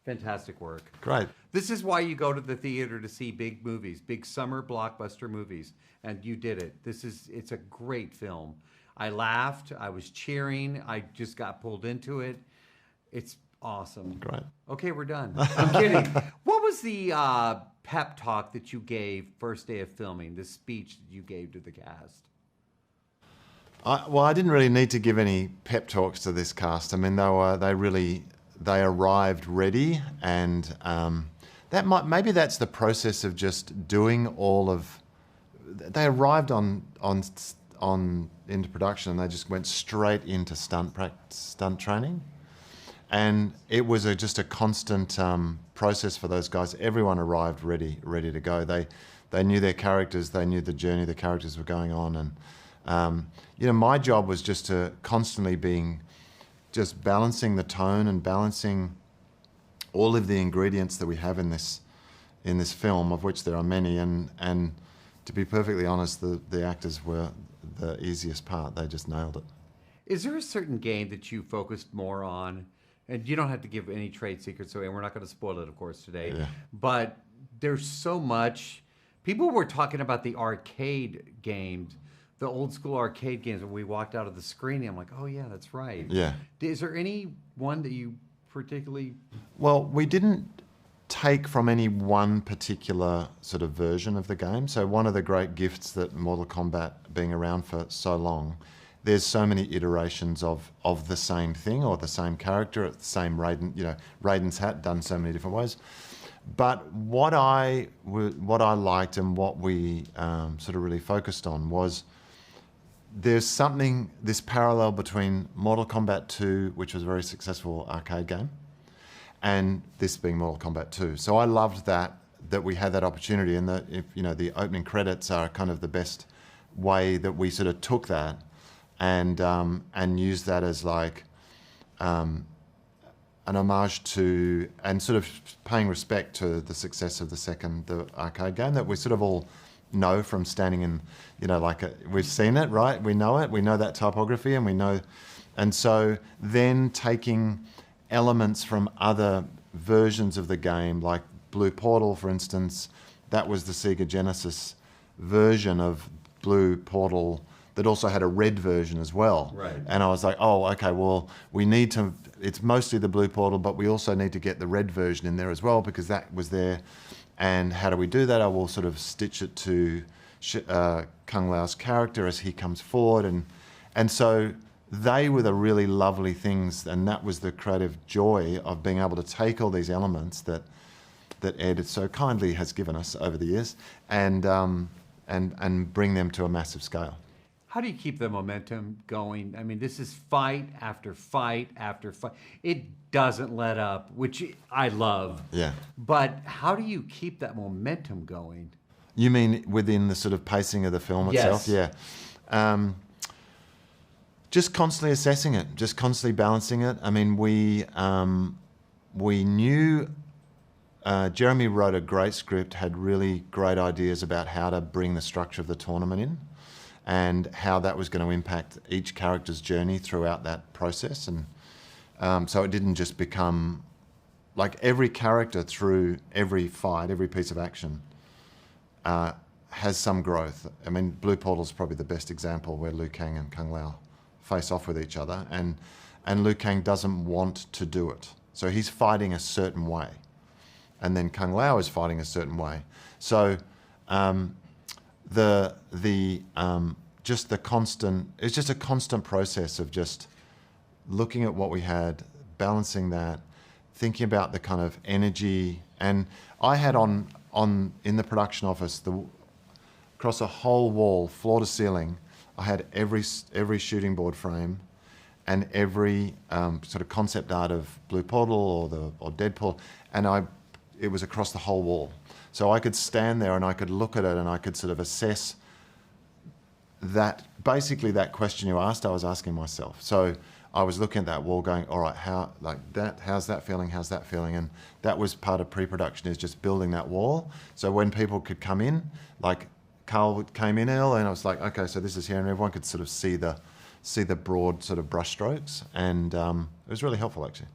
Fantastic work. Great. This is why you go to the theater to see big movies, big summer blockbuster movies, and you did it. It's a great film. I laughed, I was cheering, I just got pulled into it. It's awesome. Great. Okay, we're done. I'm kidding. What was the pep talk that you gave first day of filming, the speech that you gave to the cast? Well, I didn't really need to give any pep talks to this cast. I mean, they arrived ready, and maybe that's the process of just doing all of. They arrived into production, and they just went straight into stunt training, and it was just a constant process for those guys. Everyone arrived ready to go. They knew their characters, they knew the journey the characters were going on, and my job was just to constantly just balancing the tone and balancing all of the ingredients that we have in this film, of which there are many, and to be perfectly honest, the actors were the easiest part. They just nailed it. Is there a certain game that you focused more on? And you don't have to give any trade secrets away, and we're not going to spoil it, of course, today. Yeah. But there's so much. People were talking about the arcade games, the old school arcade games. When we walked out of the screening, I'm like, oh yeah, that's right. Yeah. Is there any one that you particularly? Well, we didn't take from any one particular sort of version of the game. So one of the great gifts that Mortal Kombat being around for so long, there's so many iterations of the same thing or the same character, the same Raiden, Raiden's hat done so many different ways. But what I liked and what we sort of really focused on was there's this parallel between Mortal Kombat 2, which was a very successful arcade game, and this being Mortal Kombat 2. So I loved that we had that opportunity, and that the opening credits are kind of the best way that we sort of took that and used that as like an homage to and sort of paying respect to the success of the arcade game that we sort of all know from standing in, we've seen it, right? We know it. We know that typography, and so then taking elements from other versions of the game, like Blue Portal, for instance, that was the Sega Genesis version of Blue Portal that also had a red version as well. Right. And I was like, oh, okay, well, we need to, it's mostly the Blue Portal, but we also need to get the red version in there as well because that was there. And how do we do that? I will sort of stitch it to Kung Lao's character as he comes forward. And so they were the really lovely things, and that was the creative joy of being able to take all these elements that Ed so kindly has given us over the years and bring them to a massive scale. How do you keep the momentum going? I mean, this is fight after fight after fight. It doesn't let up, which I love. Yeah. But how do you keep that momentum going? You mean within the sort of pacing of the film itself? Yes. Yeah. Just constantly assessing it, just constantly balancing it. I mean, we knew Jeremy wrote a great script, had really great ideas about how to bring the structure of the tournament in and how that was going to impact each character's journey throughout that process. And so it didn't just become like every character through every fight, every piece of action has some growth. I mean, Blue Portal is probably the best example where Liu Kang and Kung Lao face off with each other, and Liu Kang doesn't want to do it. So he's fighting a certain way, and then Kung Lao is fighting a certain way. So it's just a constant process of just looking at what we had, balancing that, thinking about the kind of energy. And I had on in the production office, across a whole wall, floor to ceiling, I had every shooting board frame and every sort of concept art of Blue Portal or Deadpool, and it was across the whole wall. So I could stand there and I could look at it and I could sort of assess that, basically that question you asked, I was asking myself. So I was looking at that wall going, all right, how's that feeling, how's that feeling? And that was part of pre-production, is just building that wall. So when people could come in, like Carl came in early and I was like, okay, so this is here, and everyone could sort of see the broad sort of brush strokes. And it was really helpful, actually.